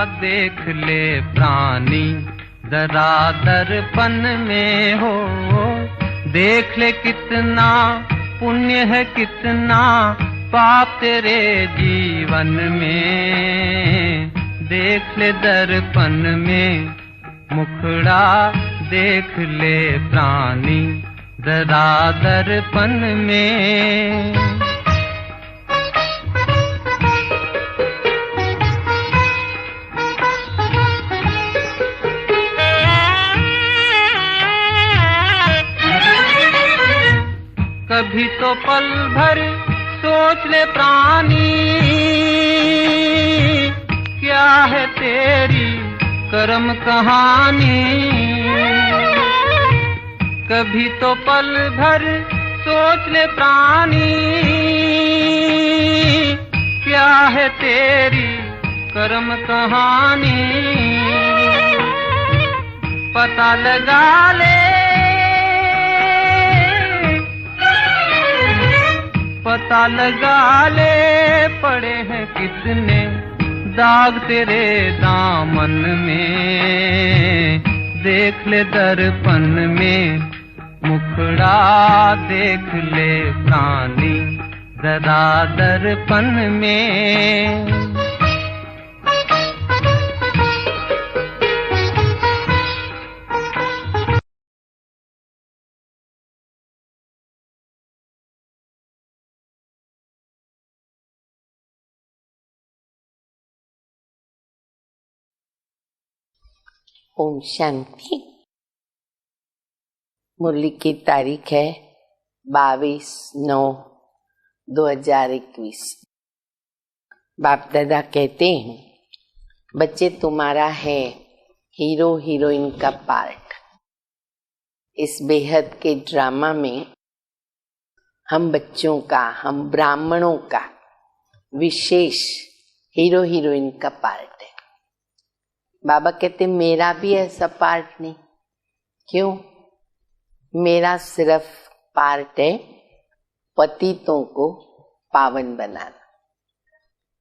देख ले प्राणी जरा दर्पण में हो, देख ले कितना पुण्य है कितना पाप तेरे जीवन में। देख ले दर्पण में मुखड़ा देख ले प्राणी जरा दर्पण में। कभी तो पल भर सोच ले प्राणी, क्या है तेरी कर्म कहानी। कभी तो पल भर सोच ले प्राणी, क्या है तेरी कर्म कहानी। पता लगा ले, पता लगा ले पड़े हैं कितने दाग तेरे दामन में। देख ले दर्पण में मुखड़ा देख ले प्राणी जरा दर्पण में। ओम शांति। मुरली की तारीख है 22/9/2021। बाप दादा कहते हैं बच्चे तुम्हारा है हीरो हीरोइन का पार्ट। इस बेहद के ड्रामा में हम बच्चों का, हम ब्राह्मणों का विशेष हीरो हीरोइन का पार्ट है। बाबा कहते मेरा भी ऐसा पार्ट नहीं। क्यों? मेरा सिर्फ पार्ट है पतितों को पावन बनाना।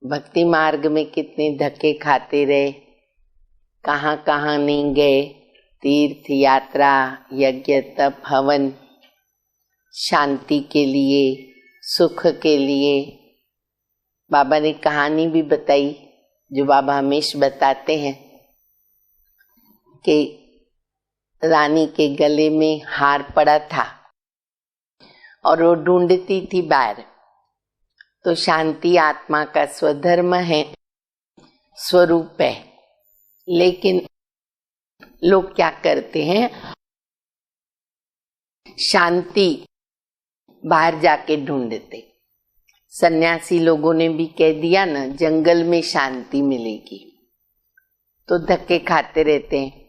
भक्ति मार्ग में कितने धक्के खाते रहे, कहाँ कहाँ नहीं गए, तीर्थ यात्रा, यज्ञ तप हवन, शांति के लिए, सुख के लिए। बाबा ने कहानी भी बताई जो बाबा हमेशा बताते हैं कि रानी के गले में हार पड़ा था और वो ढूंढती थी बाहर। तो शांति आत्मा का स्वधर्म है, स्वरूप है। लेकिन लोग क्या करते हैं, शांति बाहर जाके ढूंढते। सन्यासी लोगों ने भी कह दिया ना, जंगल में शांति मिलेगी, तो धक्के खाते रहते हैं।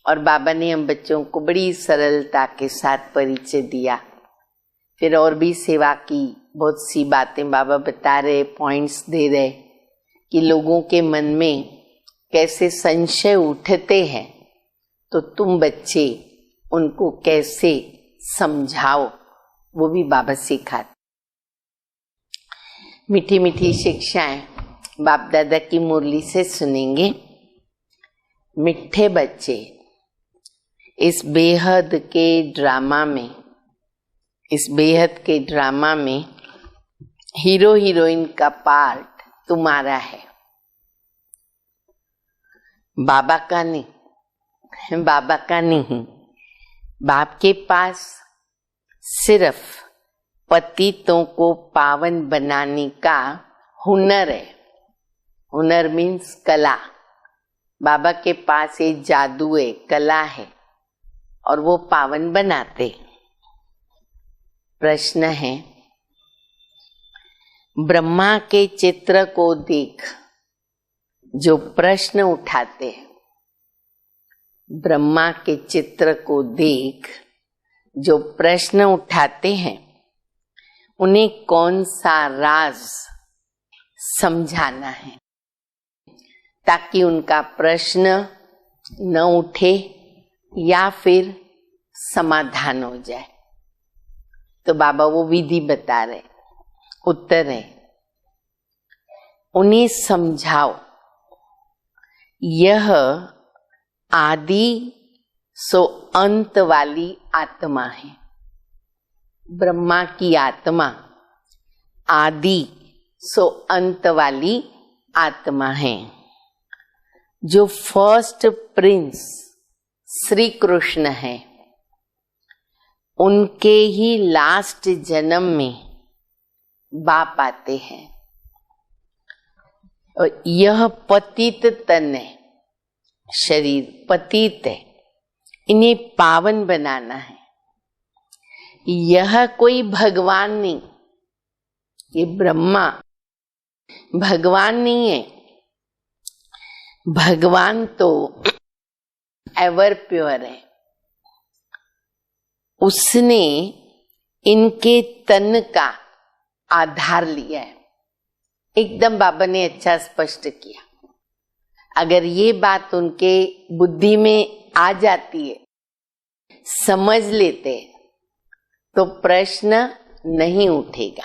और बाबा ने हम बच्चों को बड़ी सरलता के साथ परिचय दिया। फिर और भी सेवा की, बहुत सी बातें बाबा बता रहे, पॉइंट्स दे रहे कि लोगों के मन में कैसे संशय उठते हैं, तो तुम बच्चे उनको कैसे समझाओ, वो भी बाबा सिखाते। मीठी मीठी शिक्षाएं बाप दादा की मुरली से सुनेंगे। मिठे बच्चे, इस बेहद के ड्रामा में, इस बेहद के ड्रामा में हीरो हीरोइन का पार्ट तुम्हारा है, बाबा का नहीं। बाबा का नहीं। बाप के पास सिर्फ पतितों को पावन बनाने का हुनर है। हुनर मीन्स कला। बाबा के पास ये जादू है, कला है, और वो पावन बनाते। प्रश्न है, ब्रह्मा के चित्र को देख जो प्रश्न उठाते हैं, ब्रह्मा के चित्र को देख जो प्रश्न उठाते हैं, उन्हें कौन सा राज समझाना है ताकि उनका प्रश्न न उठे या फिर समाधान हो जाए। तो बाबा वो विधि बता रहे, उत्तर है, उन्हें समझाओ यह आदि सो अंत वाली आत्मा है। ब्रह्मा की आत्मा आदि सो अंत वाली आत्मा है। जो फर्स्ट प्रिंस श्री कृष्ण है, उनके ही लास्ट जन्म में बाप आते हैं। और यह पतित तन है, शरीर पतित है, इन्हें पावन बनाना है। यह कोई भगवान नहीं, ये ब्रह्मा भगवान नहीं है। भगवान तो एवर प्योर है। उसने इनके तन का आधार लिया है। एकदम बाबा ने अच्छा स्पष्ट किया। अगर ये बात उनके बुद्धि में आ जाती है, समझ लेते, तो प्रश्न नहीं उठेगा,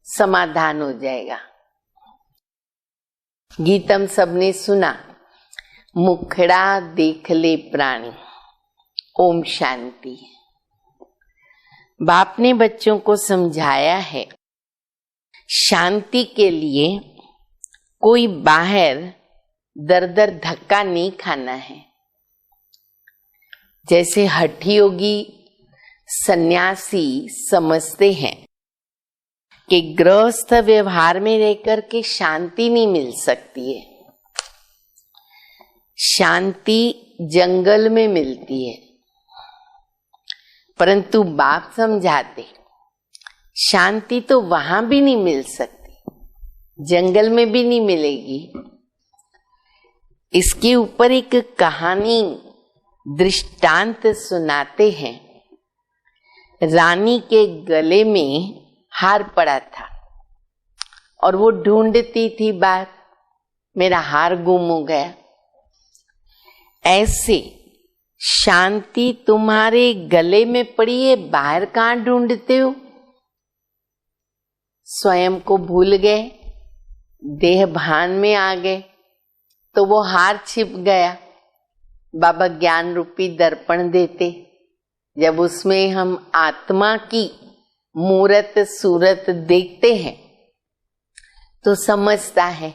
समाधान हो जाएगा। गीतम सबने सुना, मुखड़ा देख ले प्राणी, ओम शांति। बाप ने बच्चों को समझाया है, शांति के लिए कोई बाहर दर दर धक्का नहीं खाना है। जैसे हठी योगी सन्यासी समझते हैं कि गृहस्थ व्यवहार में रहकर के शांति नहीं मिल सकती है। शांति जंगल में मिलती है, परंतु बाप समझाते शांति तो वहां भी नहीं मिल सकती, जंगल में भी नहीं मिलेगी। इसके ऊपर एक कहानी दृष्टांत सुनाते हैं। रानी के गले में हार पड़ा था और वो ढूंढती थी बाहर, मेरा हार गुम हो गया। ऐसे शांति तुम्हारे गले में पड़ी है, बाहर कहाँ ढूंढते हो? स्वयं को भूल गए, देह भान में आ गए, तो वो हार छिप गया। बाबा ज्ञान रूपी दर्पण देते, जब उसमें हम आत्मा की मूरत सूरत देखते हैं तो समझता है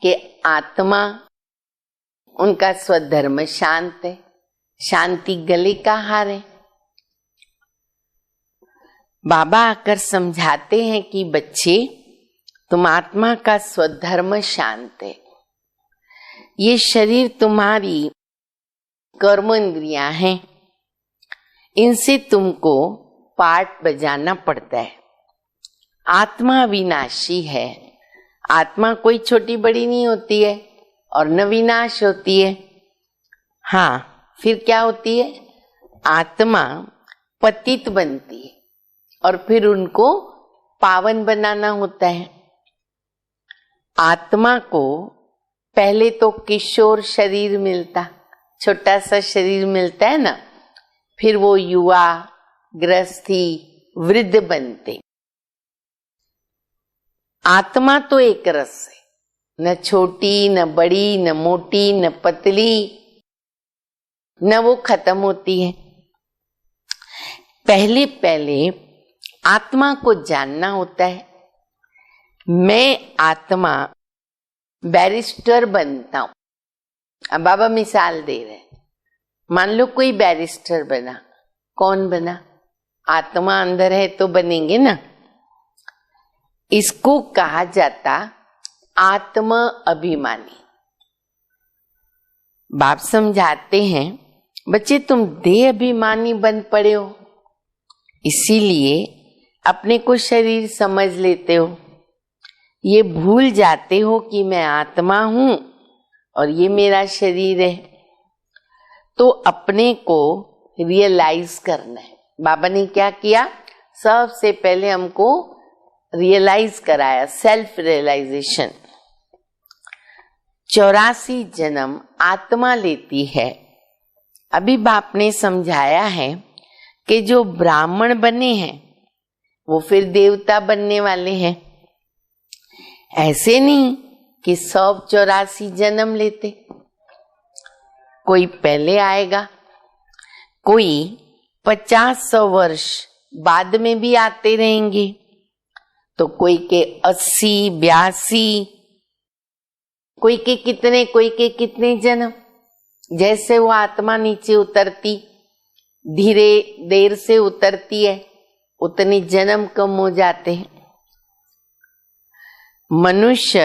कि आत्मा, उनका स्वधर्म शांत है, शांति गले का हार है। बाबा आकर समझाते हैं कि बच्चे, तुम आत्मा का स्वधर्म शांत है। ये शरीर तुम्हारी कर्म इंद्रियां हैं, इनसे तुमको पार्ट बजाना पड़ता है। आत्मा विनाशी है, आत्मा कोई छोटी बड़ी नहीं होती है और न विनाश होती है। हाँ, फिर क्या होती है? आत्मा पतित बनती है और फिर उनको पावन बनाना होता है। आत्मा को पहले तो किशोर शरीर मिलता, छोटा सा शरीर मिलता है ना, फिर वो युवा, गृहस्थी, वृद्ध बनते। आत्मा तो एक रस है, न छोटी न बड़ी न मोटी न पतली, न वो खत्म होती है। पहले पहले आत्मा को जानना होता है। मैं आत्मा बैरिस्टर बनता हूं। अब बाबा मिसाल दे रहे हैं, मान लो कोई बैरिस्टर बना, कौन बना? आत्मा अंदर है तो बनेंगे ना। इसको कहा जाता आत्म अभिमानी। बाप समझाते हैं, बच्चे तुम देह अभिमानी बन पड़े हो, इसीलिए अपने को शरीर समझ लेते हो। ये भूल जाते हो कि मैं आत्मा हूं और ये मेरा शरीर है। तो अपने को रियलाइज करना है। बाबा ने क्या किया? सबसे पहले हमको रियलाइज कराया, सेल्फ रियलाइजेशन। 84 जन्म आत्मा लेती है। अभी बाप ने समझाया है कि जो ब्राह्मण बने हैं वो फिर देवता बनने वाले हैं। ऐसे नहीं कि 184 जन्म लेते, कोई पहले आएगा, कोई 50-100 वर्ष बाद में भी आते रहेंगे, तो कोई के 80-82, कोई के कितने जन्म। जैसे वो आत्मा नीचे उतरती, धीरे देर से उतरती है, उतने जन्म कम हो जाते हैं। मनुष्य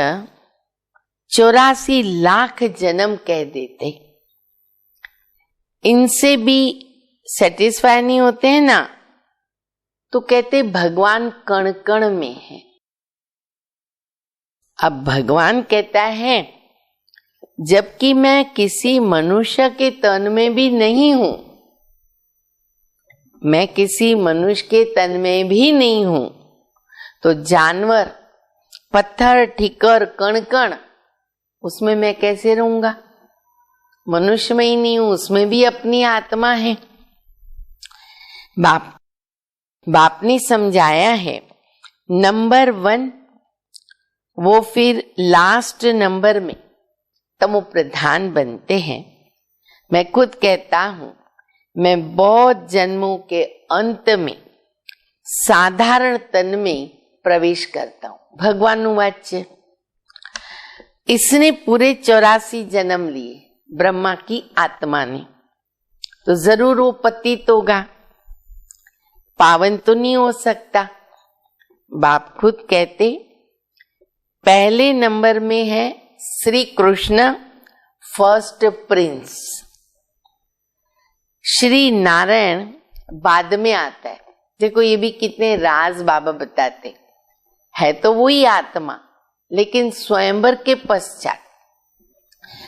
84 लाख जन्म कह देते, इनसे भी सेटिस्फाई नहीं होते हैं ना, तो कहते भगवान कण कण में है। अब भगवान कहता है जबकि मैं किसी मनुष्य के तन में भी नहीं हूं, मैं किसी मनुष्य के तन में भी नहीं हूं, तो जानवर, पत्थर, ठिकर, कण कण, उसमें मैं कैसे रहूंगा? मनुष्य में ही नहीं हूं, उसमें भी अपनी आत्मा है। बाप ने समझाया है, नंबर 1 वो फिर लास्ट नंबर में तमो प्रधान बनते हैं। मैं खुद कहता हूं, मैं बहुत जन्मों के अंत में साधारण तन में प्रवेश करता हूं। भगवान वाच्य, इसने पूरे 84 जन्म लिए ब्रह्मा की आत्मा ने, तो जरूर वो पतित होगा, पावन तो नहीं हो सकता। बाप खुद कहते पहले नंबर में है श्री कृष्ण, फर्स्ट प्रिंस। श्री नारायण बाद में आता है। देखो ये भी कितने राज बाबा बताते है, तो वही आत्मा, लेकिन स्वयंवर के पश्चात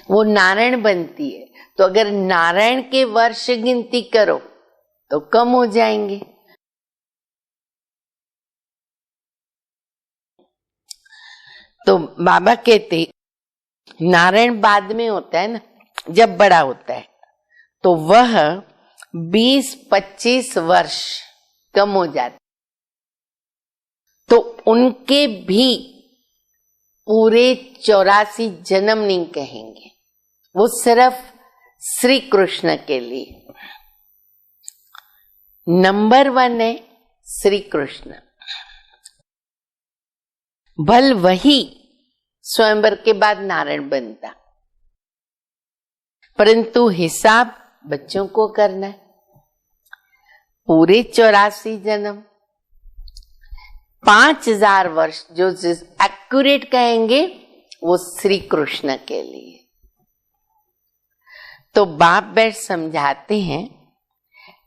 वो नारायण बनती है। तो अगर नारायण के वर्ष गिनती करो तो कम हो जाएंगे। तो बाबा कहते नारायण बाद में होता है ना, जब बड़ा होता है, तो वह 20-25 वर्ष कम हो जाते, तो उनके भी पूरे 84 जन्म नहीं कहेंगे, वो सिर्फ श्री कृष्ण के लिए। नंबर 1 है श्री कृष्ण। भल वही स्वयंवर के बाद नारायण बनता, परंतु हिसाब बच्चों को करना है। पूरे 84 जन्म, 5000 वर्ष जो एक्यूरेट कहेंगे वो श्री कृष्ण के लिए। तो बाप बैठ समझाते हैं,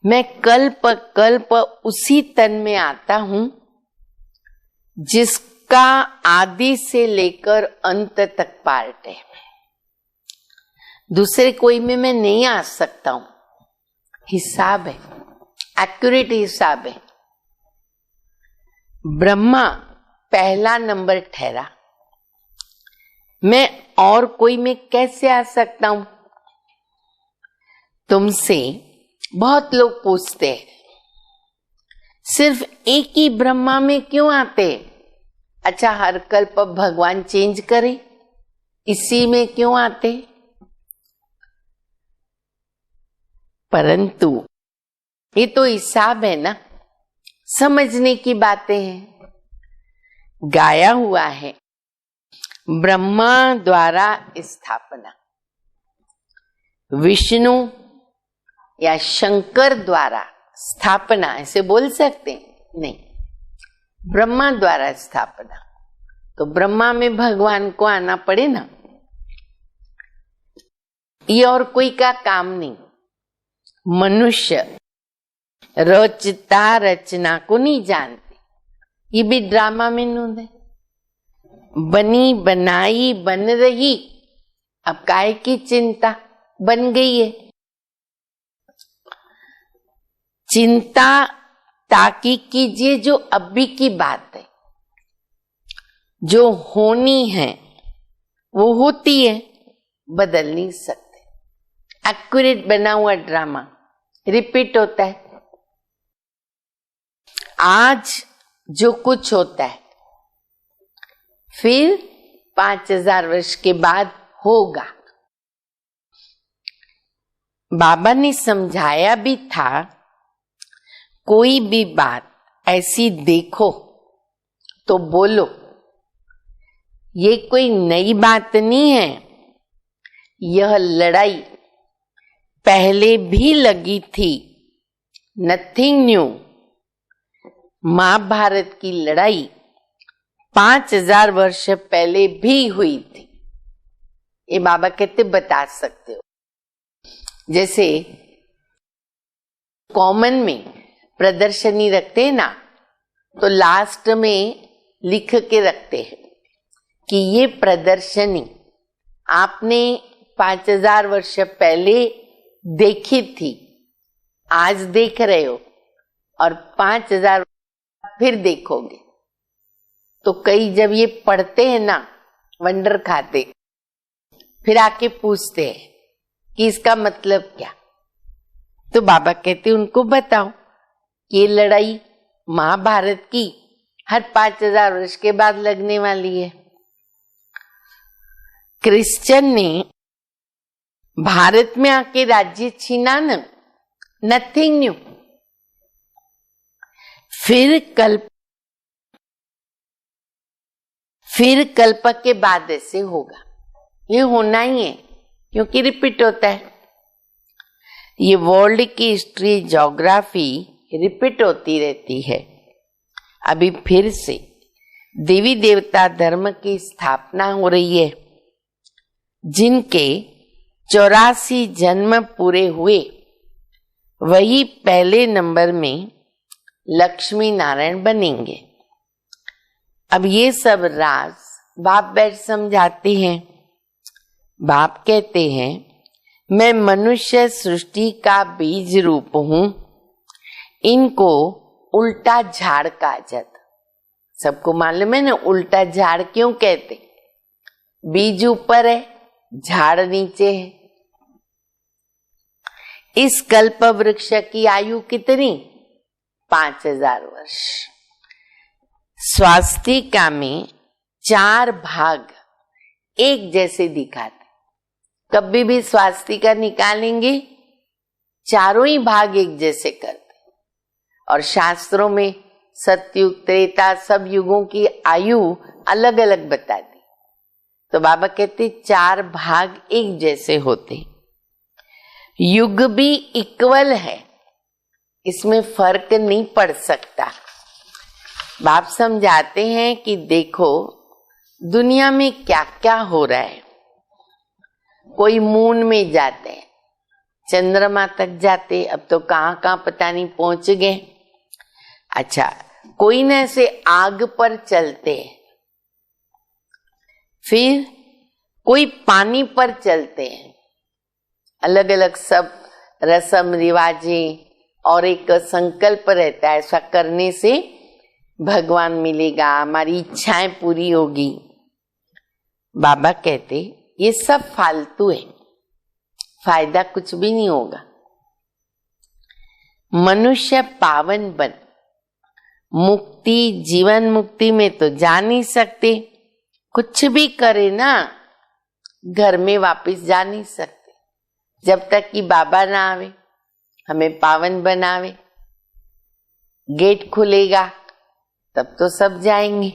मैं कल्प कल्प उसी तन में आता हूं जिसका आदि से लेकर अंत तक पार्ट है। दूसरे कोई में मैं नहीं आ सकता हूं। हिसाब है, एक्यूरेट हिसाब है। ब्रह्मा पहला नंबर ठहरा, मैं और कोई में कैसे आ सकता हूं? तुमसे बहुत लोग पूछते हैं सिर्फ एक ही ब्रह्मा में क्यों आते? अच्छा, हर कल्प भगवान चेंज करे, इसी में क्यों आते? परंतु ये तो हिसाब है ना, समझने की बातें हैं। गाया हुआ है ब्रह्मा द्वारा स्थापना, विष्णु या शंकर द्वारा स्थापना, ऐसे बोल सकते हैं? नहीं, ब्रह्मा द्वारा स्थापना। तो ब्रह्मा में भगवान को आना पड़े ना, ये और कोई का काम नहीं। मनुष्य रचता रचना को नहीं जानते, ये भी ड्रामा में नूंद है। बनी बनाई बन रही, अब काहे की चिंता, बन गई है। चिंता ताकि कीजिए जो अभी की बात है, जो होनी है वो होती है, बदल नहीं सकते। एक्यूरेट बना हुआ ड्रामा रिपीट होता है। आज जो कुछ होता है फिर 5000 वर्ष के बाद होगा। बाबा ने समझाया भी था, कोई भी बात ऐसी देखो तो बोलो। ये कोई नई बात नहीं है, यह लड़ाई पहले भी लगी थी, नथिंग न्यू। महाभारत की लड़ाई 5000 वर्ष पहले भी हुई थी। ये बाबा कहते बता सकते हो। जैसे कॉमन में प्रदर्शनी रखते हैं ना, तो लास्ट में लिख के रखते हैं कि ये प्रदर्शनी आपने 5000 वर्ष पहले देखी थी, आज देख रहे हो और 5000 फिर देखोगे। तो कई जब ये पढ़ते हैं ना, वंडर खाते, फिर आके पूछते हैं कि इसका मतलब क्या। तो बाबा कहते उनको बताओ कि ये लड़ाई महाभारत की हर 5000 वर्ष के बाद लगने वाली है। क्रिश्चियन ने भारत में आके राज्य छीना न, नथिंग न्यू। फिर कल्प के बाद ऐसे होगा, ये होना ही है, क्योंकि रिपीट होता है। ये वर्ल्ड की हिस्ट्री, ज्योग्राफी रिपीट होती रहती है। अभी फिर से देवी देवता धर्म की स्थापना हो रही है, जिनके 84 जन्म पूरे हुए, वही पहले नंबर में लक्ष्मी नारायण बनेंगे। अब ये सब राज बाप बैठ समझाते हैं। बाप कहते हैं, मैं मनुष्य सृष्टि का बीज रूप हूं, इनको उल्टा झाड़ का जाता। सबको मालूम है ना उल्टा झाड़ क्यों कहते? बीज ऊपर है, झाड़ नीचे है। इस कल्प वृक्ष की आयु कितनी? 5000 वर्ष। स्वास्तिका में 4 भाग एक जैसे दिखाते। कभी भी स्वास्तिका निकालेंगे, चारों ही भाग एक जैसे करते। और शास्त्रों में सतयुग, त्रेता, सब युगों की आयु अलग अलग बता दी। तो बाबा कहते 4 भाग एक जैसे होते। युग भी इक्वल है, इसमें फर्क नहीं पड़ सकता। बाप समझाते हैं कि देखो दुनिया में क्या क्या हो रहा है। कोई मून में जाते हैं, चंद्रमा तक जाते, अब तो कहां कहां पता नहीं पहुंच गए। अच्छा, कोई न ऐसे आग पर चलते हैं, फिर कोई पानी पर चलते हैं। अलग अलग सब रस्म रिवाजें और एक संकल्प रहता है, ऐसा करने से भगवान मिलेगा, हमारी इच्छाएं पूरी होगी। बाबा कहते ये सब फालतू है, फायदा कुछ भी नहीं होगा। मनुष्य पावन बन, मुक्ति, जीवन मुक्ति में तो जा नहीं सकते। कुछ भी करे ना, घर में वापस जा नहीं सकते जब तक कि बाबा ना आवे, हमें पावन बनावे। गेट खुलेगा तब तो सब जाएंगे।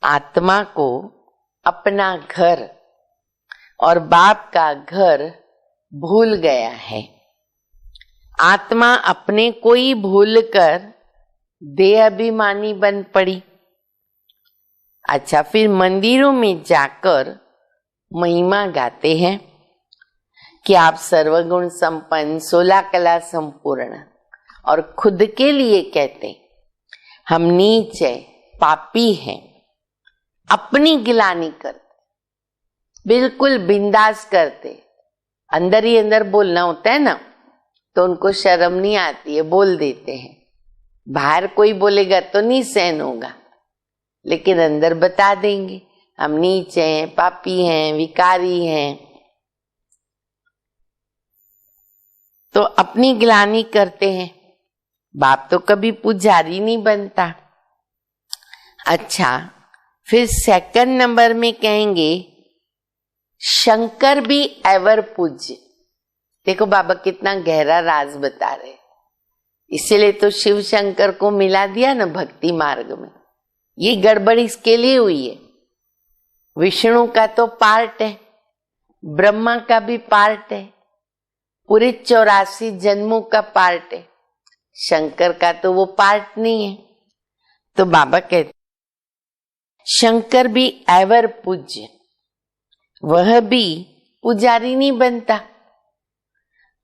आत्मा को अपना घर और बाप का घर भूल गया है। आत्मा अपने को ही भूल कर देह अभिमानी बन पड़ी। अच्छा, फिर मंदिरों में जाकर महिमा गाते हैं कि आप सर्वगुण संपन्न, 16 कला संपूर्ण, और खुद के लिए कहते हम नीच है, पापी हैं। अपनी गिलानी करते, बिल्कुल बिंदास करते। अंदर ही अंदर बोलना होता है ना, तो उनको शर्म नहीं आती है, बोल देते हैं। बाहर कोई बोलेगा तो नहीं सहन होगा, लेकिन अंदर बता देंगे हम नीच हैं, पापी हैं, विकारी हैं। तो अपनी गिलानी करते हैं। बाप तो कभी पुजारी नहीं बनता। अच्छा, फिर सेकंड नंबर में कहेंगे शंकर भी एवर पूज्य। देखो बाबा कितना गहरा राज बता रहे। इसीलिए तो शिव शंकर को मिला दिया ना भक्ति मार्ग में। ये गड़बड़ इसके लिए हुई है। विष्णु का तो पार्ट है, ब्रह्मा का भी पार्ट है, पूरे 84 जन्मों का पार्ट है। शंकर का तो वो पार्ट नहीं है। तो बाबा कहते शंकर भी एवर पूज्य, वह भी पुजारी नहीं बनता।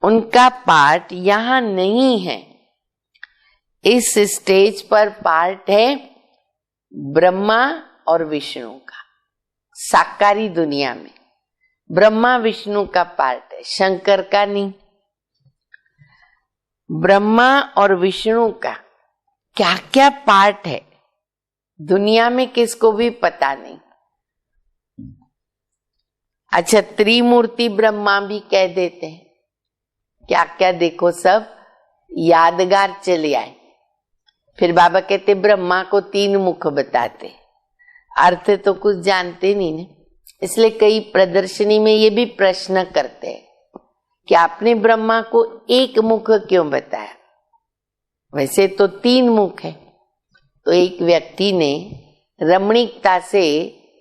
उनका पार्ट यहां नहीं है। इस स्टेज पर पार्ट है ब्रह्मा और विष्णु का। साकारी दुनिया में ब्रह्मा विष्णु का पार्ट है, शंकर का नहीं। ब्रह्मा और विष्णु का क्या क्या पार्ट है दुनिया में किसको भी पता नहीं। अच्छा, त्रिमूर्ति ब्रह्मा भी कह देते हैं। क्या क्या देखो सब यादगार चले आए। फिर बाबा कहते ब्रह्मा को 3 मुख बताते, अर्थ तो कुछ जानते नहीं ना। इसलिए कई प्रदर्शनी में ये भी प्रश्न करते हैं कि आपने ब्रह्मा को 1 मुख क्यों बताया, वैसे तो 3 मुख है। तो एक व्यक्ति ने रमणीकता से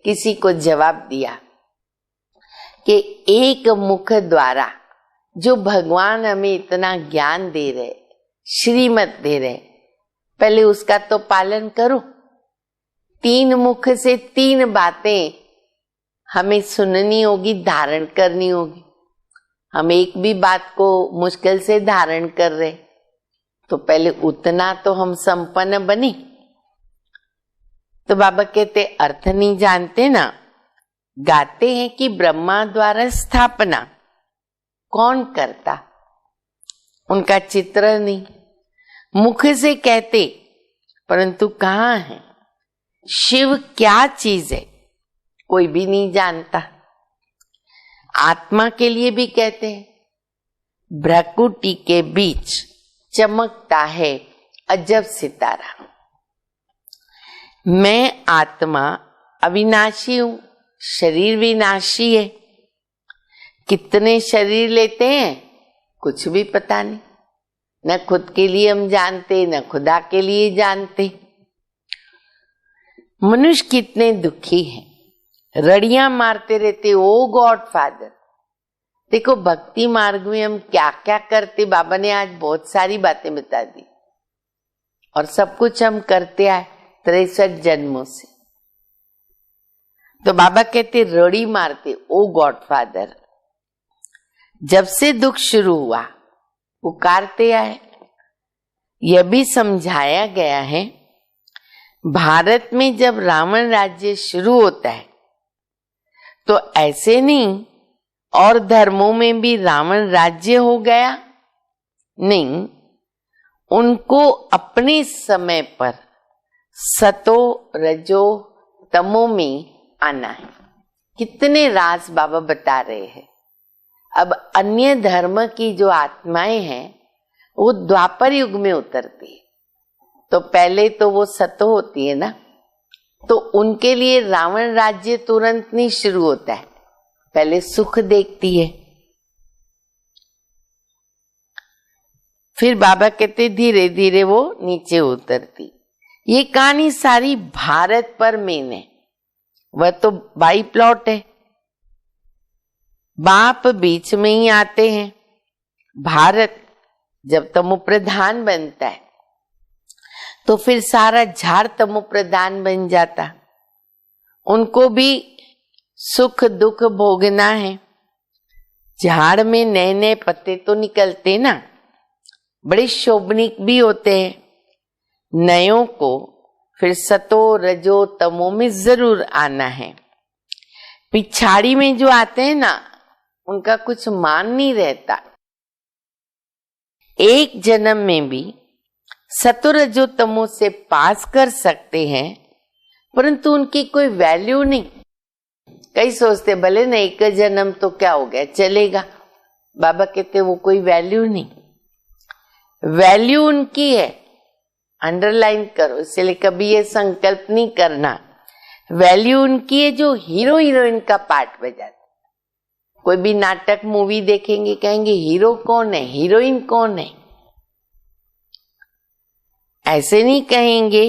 किसी को जवाब दिया कि 1 मुख द्वारा जो भगवान हमें इतना ज्ञान दे रहे, श्रीमत दे रहे, पहले उसका तो पालन करो। 3 मुख से 3 बातें हमें सुननी होगी, धारण करनी होगी। हम एक भी बात को मुश्किल से धारण कर रहे, तो पहले उतना तो हम संपन्न बने। तो बाबा कहते अर्थ नहीं जानते ना। गाते हैं कि ब्रह्मा द्वारा स्थापना कौन करता, उनका चित्र नहीं। मुख से कहते, परंतु कहाँ है? शिव क्या चीज है कोई भी नहीं जानता। आत्मा के लिए भी कहते हैं, भ्रकुटी के बीच चमकता है अजब सितारा। मैं आत्मा अविनाशी हूं, शरीर विनाशी है। कितने शरीर लेते हैं कुछ भी पता नहीं, न खुद के लिए हम जानते, न खुदा के लिए जानते। मनुष्य कितने दुखी हैं, रड़ियां मारते रहते, ओ गॉड फादर। देखो भक्ति मार्ग में हम क्या क्या करते, बाबा ने आज बहुत सारी बातें बता दी। और सब कुछ हम करते आए 63 जन्मों से। तो बाबा कहते रड़ी मारते, ओ गॉड फादर। जब से दुख शुरू हुआ पुकारते आए। यह भी समझाया गया है, भारत में जब रावण राज्य शुरू होता है तो ऐसे नहीं और धर्मों में भी रावण राज्य हो गया नहीं। उनको अपने समय पर सतो रजो तमो में आना है। कितने राज बाबा बता रहे हैं। अब अन्य धर्म की जो आत्माएं हैं वो द्वापर युग में उतरती है, तो पहले तो वो सतो होती है ना, तो उनके लिए रावण राज्य तुरंत नहीं शुरू होता है, पहले सुख देखती है। फिर बाबा कहते धीरे धीरे वो नीचे उतरती। ये कहानी सारी भारत पर मेन है, वह तो बाई प्लॉट है। बाप बीच में ही आते हैं। भारत जब तमो प्रधान बनता है तो फिर सारा झाड़ तमो प्रधान बन जाता। उनको भी सुख दुख भोगना है। झाड़ में नए नए पत्ते तो निकलते ना, बड़े शोभनिक भी होते हैं। नयों को फिर सतो रजो तमो में जरूर आना है। पिछाड़ी में जो आते हैं ना, उनका कुछ मान नहीं रहता। एक जन्म में भी सतो रजो तमो से पास कर सकते हैं, परंतु उनकी कोई वैल्यू नहीं। कई सोचते भले न एक जन्म तो क्या हो गया, चलेगा। बाबा कहते वो कोई वैल्यू नहीं। वैल्यू उनकी है, अंडरलाइन करो। इसलिए कभी ये संकल्प नहीं करना, वैल्यू उनकी है जो हीरो हीरोइन का पार्ट बजाते। कोई भी नाटक मूवी देखेंगे, कहेंगे हीरो कौन है, हीरोइन कौन है। ऐसे नहीं कहेंगे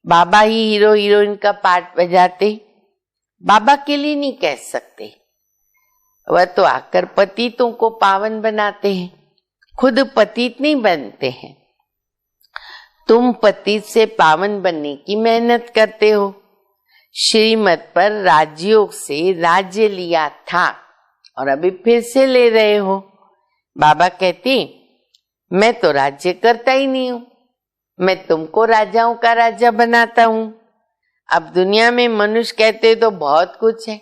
बाबा ही हीरो हीरोइन का पार्ट बजाते। बाबा के लिए नहीं कह सकते, वह तो आकर पतितों को पावन बनाते हैं, खुद पतित नहीं बनते हैं। तुम पतित से पावन बनने की मेहनत करते हो। श्रीमत पर राजयोग से राज्य लिया था और अभी फिर से ले रहे हो। बाबा कहते मैं तो राज्य करता ही नहीं हूं, मैं तुमको राजाओं का राजा बनाता हूं। अब दुनिया में मनुष्य कहते तो बहुत कुछ है।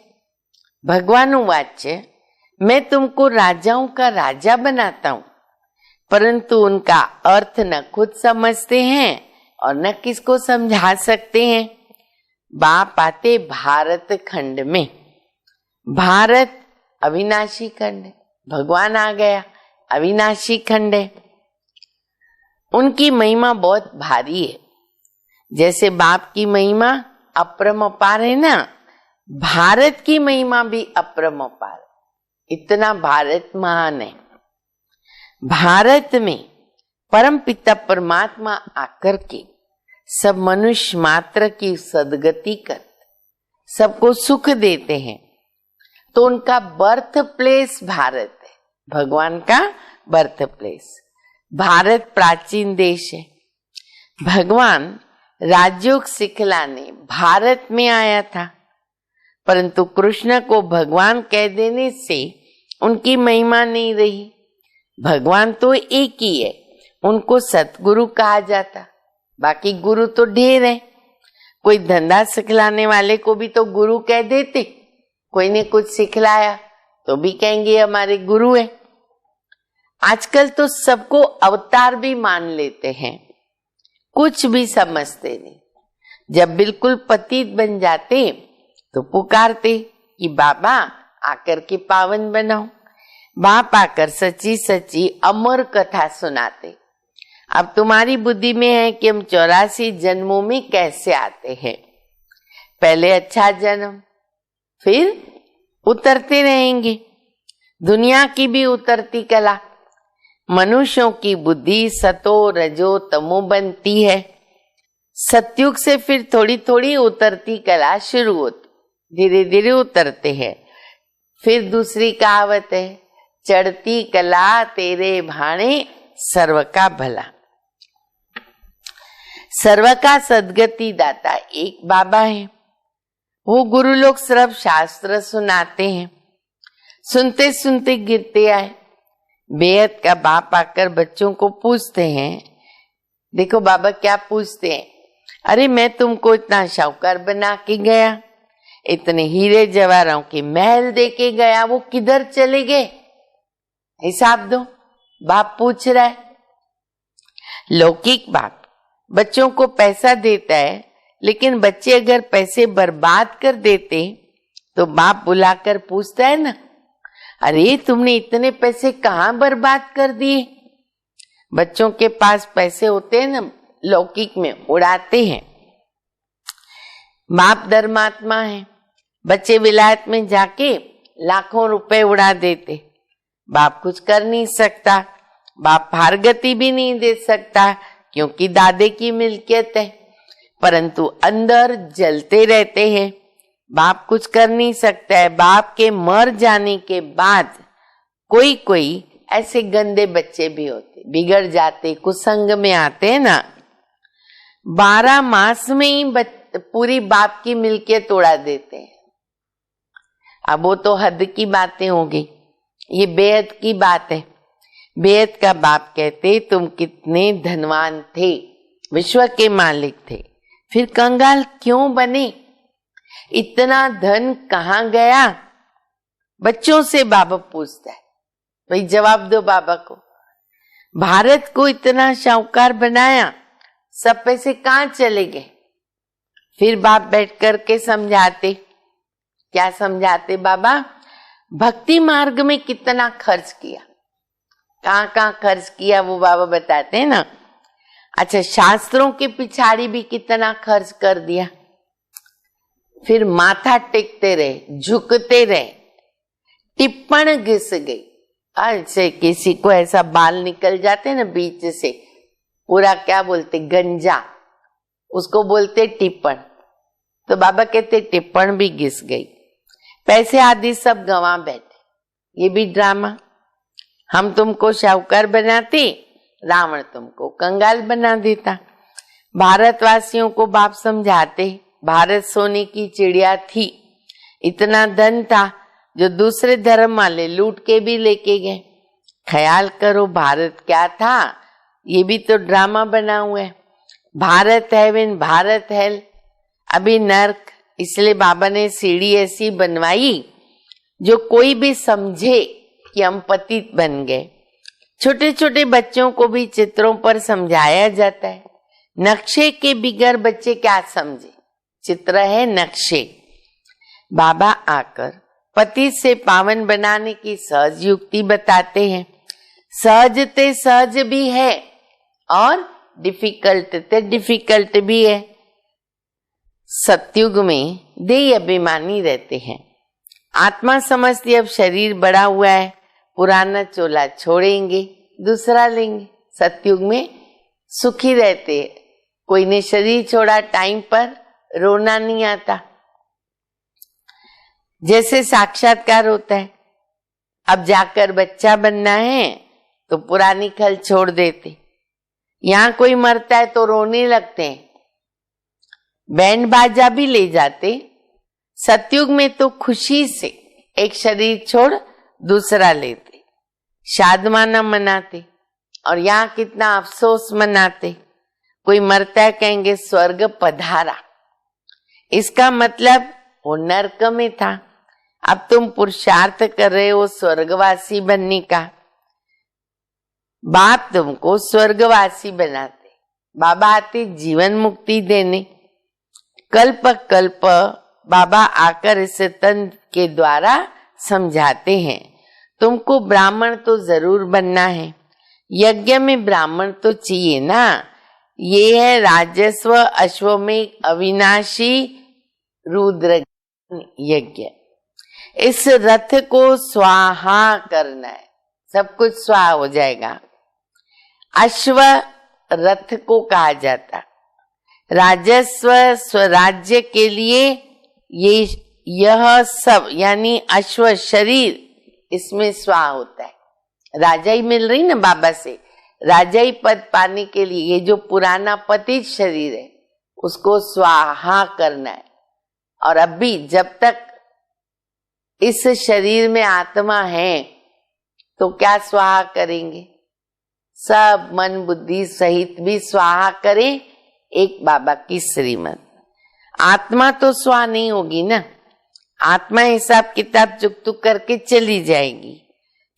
भगवान वाच्य मैं तुमको राजाओं का राजा बनाता हूं, परंतु उनका अर्थ न खुद समझते हैं और न किसको समझा सकते हैं। बाप आते भारत खंड में, भारत अविनाशी खंड है, भगवान आ गया अविनाशी खंड है। उनकी महिमा बहुत भारी है। जैसे बाप की महिमा अपरंपार है ना, भारत की महिमा भी अपरंपार है। इतना भारत महान है। भारत में परम पिता परमात्मा आकर के सब मनुष्य मात्र की सदगति कर सबको सुख देते हैं। तो उनका बर्थ प्लेस भारत है, भगवान का बर्थ प्लेस। भारत प्राचीन देश है। भगवान राजयोग सिखलाने भारत में आया था, परंतु कृष्ण को भगवान कह देने से उनकी महिमा नहीं रही। भगवान तो एक ही है, उनको सतगुरु कहा जाता, बाकी गुरु तो ढेर है। कोई धंधा सिखलाने वाले को भी तो गुरु कह देते, कोई ने कुछ सिखलाया तो भी कहेंगे हमारे गुरु है। आजकल तो सबको अवतार भी मान लेते हैं, कुछ भी समझते नहीं। जब बिल्कुल पतित बन जाते तो पुकारते कि बाबा आकर के पावन बनाओ। बाप आकर सच्ची सच्ची अमर कथा सुनाते। अब तुम्हारी बुद्धि में है कि हम 84 जन्मों में कैसे आते हैं। पहले अच्छा जन्म, फिर उतरते रहेंगे। दुनिया की भी उतरती कला। मनुष्यों की बुद्धि सतो रजो तमो बनती है। सतयुग से फिर थोड़ी थोड़ी उतरती कला शुरू होती, धीरे धीरे उतरते हैं। फिर दूसरी कहावत है, चढ़ती कला तेरे भाणे सर्व का भला। सर्व का सदगति दाता एक बाबा है। वो गुरु लोग सिर्फ शास्त्र सुनाते हैं, सुनते सुनते गिरते आए। बेहद का बाप आकर बच्चों को पूछते हैं, देखो बाबा क्या पूछते हैं, अरे मैं तुमको इतना शाहूकार बना के गया, इतने हीरे जवाहरों के महल दे के गया, वो किधर चले गए, हिसाब दो। बाप पूछ रहा है। लौकिक बाप बच्चों को पैसा देता है, लेकिन बच्चे अगर पैसे बर्बाद कर देते तो बाप बुलाकर पूछता है ना, अरे तुमने इतने पैसे कहाँ बर्बाद कर दिए। बच्चों के पास पैसे होते हैं ना, लौकिक में उड़ाते हैं। बाप धर्मात्मा है, बच्चे विलायत में जाके लाखों रुपए उड़ा देते। बाप कुछ कर नहीं सकता, बाप हारगति भी नहीं दे सकता, क्योंकि दादे की मिल्कियत है, परंतु अंदर जलते रहते हैं। बाप कुछ कर नहीं सकता है। बाप के मर जाने के बाद कोई कोई ऐसे गंदे बच्चे भी होते, बिगड़ जाते, कुसंग में आते हैं ना, 12 मास में ही पूरी बाप की मिल्कियत उड़ा देते हैं। अब वो तो हद की बातें होगी, ये बेहद की बात है। बेहद का बाप कहते तुम कितने धनवान थे, विश्व के मालिक थे, फिर कंगाल क्यों बने, इतना धन कहाँ गया। बच्चों से बाबा पूछता है, भाई जवाब दो बाबा को। भारत को इतना शाहूकार बनाया, सब पैसे कहाँ चले गए। फिर बाप बैठ करके समझाते। क्या समझाते बाबा, भक्ति मार्ग में कितना खर्च किया, कहाँ कहाँ खर्च किया वो बाबा बताते हैं ना। अच्छा, शास्त्रों के पिछाड़ी भी कितना खर्च कर दिया। फिर माथा टेकते रहे, झुकते रहे, टिप्पण घिस गई। ऐसे किसी को ऐसा बाल निकल जाते ना बीच से, पूरा क्या बोलते, गंजा, उसको बोलते टिप्पण। तो बाबा कहते टिप्पण भी घिस गई, पैसे आदि सब गंवा बैठे। ये भी ड्रामा। हम तुमको शाहूकार बनाते, रावण तुमको कंगाल बना देता। भारतवासियों को बाप समझाते, भारत सोने की चिड़िया थी, इतना धन था जो दूसरे धर्म वाले लूट के भी लेके गए। ख्याल करो भारत क्या था, ये भी तो ड्रामा बना हुआ है। भारत हेवन, भारत हेल, अभी नर्क। इसलिए बाबा ने सीढ़ी ऐसी बनवाई जो कोई भी समझे कि हम पतित बन गए। छोटे छोटे बच्चों को भी चित्रों पर समझाया जाता है। नक्शे के बिगैर बच्चे क्या समझे, चित्र है नक्शे। बाबा आकर पति से पावन बनाने की सहज युक्ति बताते हैं। सहज ते सहज भी है और डिफिकल्ट ते डिफिकल्ट भी है। सतयुग में देह अभिमानी रहते हैं। आत्मा समझती अब शरीर बड़ा हुआ है, पुराना चोला छोड़ेंगे, दूसरा लेंगे। सतयुग में सुखी रहते हैं। कोई ने शरीर छोड़ा टाइम पर, रोना नहीं आता। जैसे साक्षात्कार होता है, अब जाकर बच्चा बनना है तो पुरानी खल छोड़ देते। यहाँ कोई मरता है तो रोने लगते हैं, बैंड बाजा भी ले जाते। सतयुग में तो खुशी से एक शरीर छोड़ दूसरा लेते, शादमाना मनाते। और यहाँ कितना अफसोस मनाते। कोई मरता है कहेंगे स्वर्ग पधारा, इसका मतलब वो नरक में था। अब तुम पुरुषार्थ कर रहे हो स्वर्गवासी बनने का। बाप तुमको स्वर्गवासी बनाते, बाबा आते जीवन मुक्ति देने। कल्प कल्प बाबा आकर इस तन के द्वारा समझाते हैं, तुमको ब्राह्मण तो जरूर बनना है। यज्ञ में ब्राह्मण तो चाहिए ना। ये है राजस्व अश्वमेध अविनाशी रुद्र यज्ञ। इस रथ को स्वाहा करना है, सब कुछ स्वाहा हो जाएगा। अश्व रथ को कहा जाता। राजस्व स्वराज्य के लिए यह सब यानी अश्व शरीर, इसमें स्वाहा होता है। राजा ही मिल रही ना बाबा से, राजा ही पद पाने के लिए ये जो पुराना पतित शरीर है उसको स्वाहा करना है। और अभी जब तक इस शरीर में आत्मा है तो क्या स्वाहा करेंगे, सब मन बुद्धि सहित भी स्वाहा करें एक बाबा की श्रीमत। आत्मा तो स्वाहा नहीं होगी ना, आत्मा हिसाब किताब चुक करके चली जाएगी,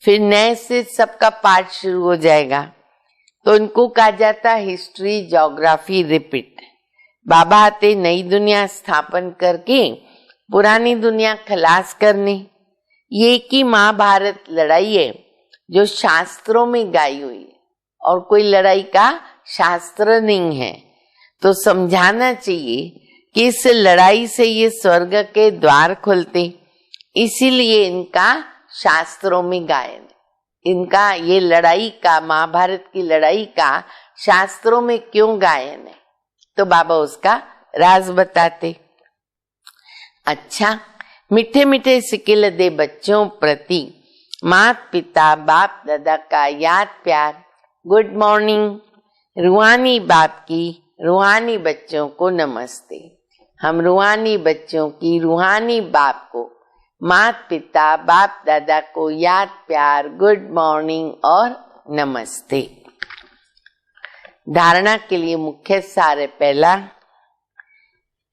फिर नए से सबका पाठ शुरू हो जाएगा। तो इनको कहा जाता हिस्ट्री ज्योग्राफी रिपीट। बाबा आते नई दुनिया स्थापन करके पुरानी दुनिया खलास करने। ये की महाभारत लड़ाई है जो शास्त्रों में गाई हुई है, और कोई लड़ाई का शास्त्र नहीं है। तो समझाना चाहिए कि इस लड़ाई से ये स्वर्ग के द्वार खुलते, इसीलिए इनका शास्त्रों में गायन है। इनका ये लड़ाई का, महाभारत की लड़ाई का शास्त्रों में क्यों गायन है, तो बाबा उसका राज बताते। अच्छा, मीठे मीठे सिकिल दे बच्चों प्रति माता पिता बाप दादा का याद प्यार। Good morning. रूहानी बाप की रूहानी बच्चों को नमस्ते। हम रूहानी बच्चों की रूहानी बाप को, माता पिता बाप दादा को याद प्यार, गुड मॉर्निंग और नमस्ते। धारणा के लिए मुख्य सार है, पहला,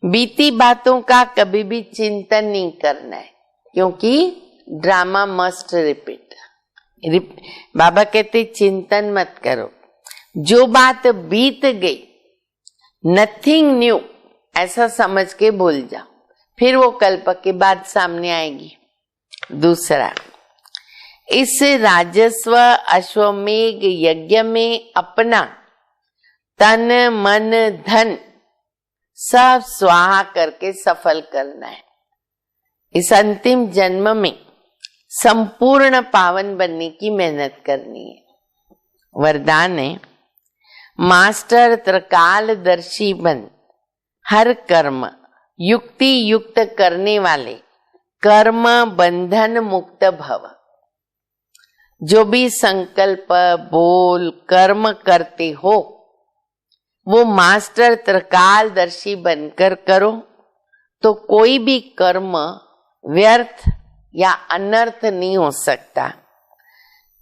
बीती बातों का कभी भी चिंतन नहीं करना है, क्योंकि ड्रामा मस्ट रिपीट। बाबा कहते चिंतन मत करो, जो बात बीत गई नथिंग न्यू ऐसा समझ के भूल जाओ, फिर वो कल्प के बाद सामने आएगी। दूसरा, इस राजस्व अश्वमेघ यज्ञ में अपना तन मन धन सब स्वाहा करके सफल करना है। इस अंतिम जन्म में संपूर्ण पावन बनने की मेहनत करनी है। वरदान है, मास्टर त्रिकालदर्शी बन, हर कर्म युक्ति युक्त करने वाले, कर्म बंधन मुक्त भव। जो भी संकल्प बोल कर्म करते हो वो मास्टर त्रिकालदर्शी बनकर करो, तो कोई भी कर्म व्यर्थ या अनर्थ नहीं हो सकता।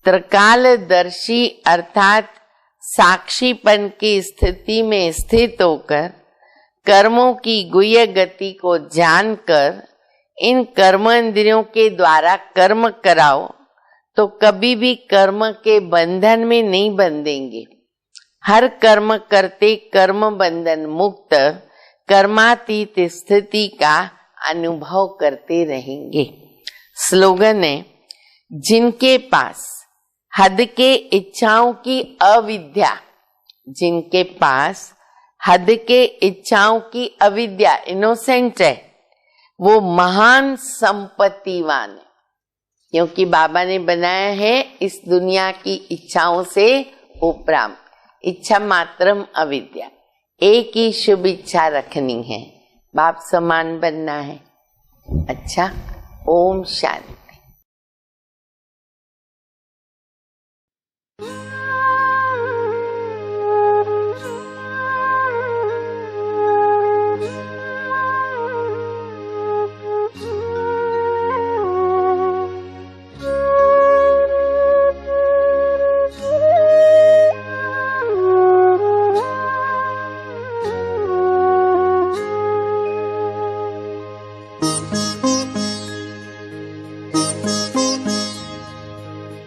त्रिकालदर्शी अर्थात साक्षीपन की स्थिति में स्थित होकर कर्मों की गुह्य गति को जानकर इन कर्मेंद्रियों के द्वारा कर्म कराओ तो कभी भी कर्म के बंधन में नहीं बंधेंगे। हर कर्म करते कर्म बंधन मुक्त कर्मातीत स्थिति का अनुभव करते रहेंगे। स्लोगन है, जिनके पास हद के इच्छाओं की अविद्या, जिनके पास हद के इच्छाओं की अविद्या इनोसेंट है, वो महान संपत्तिवान है। क्योंकि बाबा ने बनाया है इस दुनिया की इच्छाओं से उपराम, इच्छा मात्रम अविद्या। एक ही शुभ इच्छा रखनी है, बाप समान बनना है। अच्छा, ओम शांति।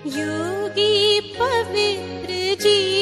योगी पवित्र जी